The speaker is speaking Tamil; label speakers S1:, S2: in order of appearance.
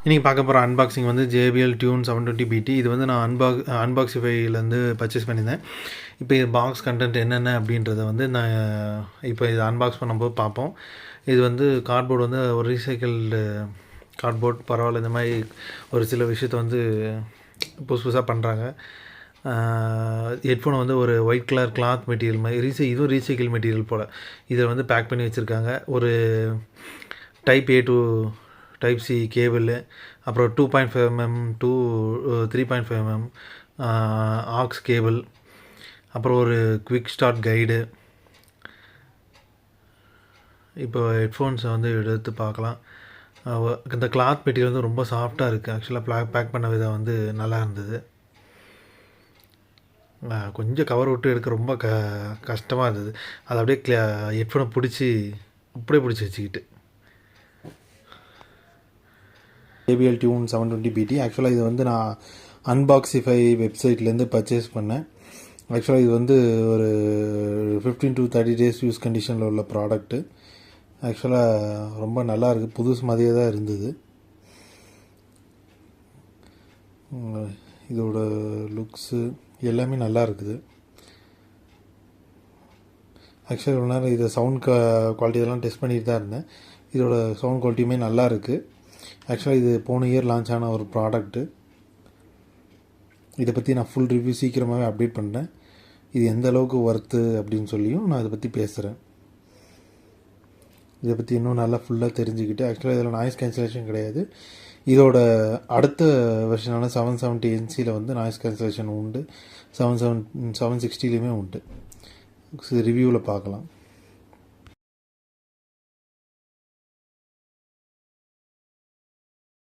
S1: இன்றைக்கி பார்க்க போகிற அன்பாக்சிங் வந்து JBL Tune 720BT. இது வந்து நான் அன்பாக்ஸிஃபைலேருந்து பர்ச்சேஸ் பண்ணியிருந்தேன். இப்போ இது பாக்ஸ் கண்டென்ட் என்னென்ன அப்படின்றத வந்து நான் இப்போ இது அன்பாக்ஸ் பண்ணும்போது பார்ப்போம். இது வந்து கார்ட்போர்டு வந்து ஒரு ரீசைக்கிள்டு கார்ட்போர்ட், பரவாயில்ல. இந்த மாதிரி ஒரு சில விஷயத்தை வந்து புதுசாக பண்ணுறாங்க. ஹெட்ஃபோனை வந்து ஒரு ஒயிட் கலர் கிளாத் மெட்டீரியல் மாதிரி இதுவும் ரீசைக்கிள் மெட்டீரியல் போல் இதை வந்து பேக் பண்ணி வச்சுருக்காங்க. ஒரு type A to type C cable, அப்புறம் 2.5mm to 3.5mm aux cable, அப்புறம் ஒரு குவிக் ஸ்டார்ட் கைடு. இப்போ ஹெட்ஃபோன்ஸை வந்து எடுத்து பார்க்கலாம். இந்த கிளாத் மெட்டீரியல் வந்து ரொம்ப சாஃப்டாக இருக்குது. ஆக்சுவலாக பேக் பண்ண விதம் வந்து நல்லா இருந்தது. கொஞ்சம் கவர் விட்டு எடுக்க ரொம்ப கஷ்டமாக இருந்தது. அது அப்படியே ஹெட்ஃபோனை அப்படியே பிடிச்சி வச்சுக்கிட்டு. JBL Tune 720BT. ஆக்சுவலாக இது வந்து நான் அன்பாக்ஸிஃபை வெப்சைட்லேருந்து பர்ச்சேஸ் பண்ணேன். ஆக்சுவலாக இது வந்து ஒரு 15 to 30 days யூஸ் கண்டிஷனில் உள்ள ப்ராடக்ட்டு. ஆக்சுவலாக ரொம்ப நல்லா இருக்குது, புதுசு மாதிரியே தான் இருந்தது. இதோட லுக்ஸு எல்லாமே நல்லா இருக்குது. ஆக்சுவலாக இவ்வளோ நேரம் இதை சவுண்ட் குவாலிட்டி இதெல்லாம் டெஸ்ட் பண்ணிட்டு தான் இருந்தேன். இதோட சவுண்ட் குவாலிட்டியுமே நல்லா இருக்குது. ஆக்சுவலாக இது போன இயர் லான்ச் ஆன ஒரு ப்ராடக்ட்டு. இதை பற்றி நான் ஃபுல் ரிவ்யூ சீக்கிரமாகவே அப்டேட் பண்ணுறேன். இது எந்த அளவுக்கு ஒர்த்து அப்படின்னு சொல்லியும் நான் இதை பற்றி பேசுகிறேன். இதை பற்றி இன்னும் நல்லா ஃபுல்லாக தெரிஞ்சுக்கிட்டு, ஆக்சுவலாக இதில் நாய்ஸ் கேன்சலேஷன் கிடையாது. இதோட அடுத்த வெர்ஷனான 770NCயில் வந்து நாய்ஸ் கேன்சலேஷன் உண்டு, 760லையுமே உண்டு. ரிவ்யூவில் பார்க்கலாம்.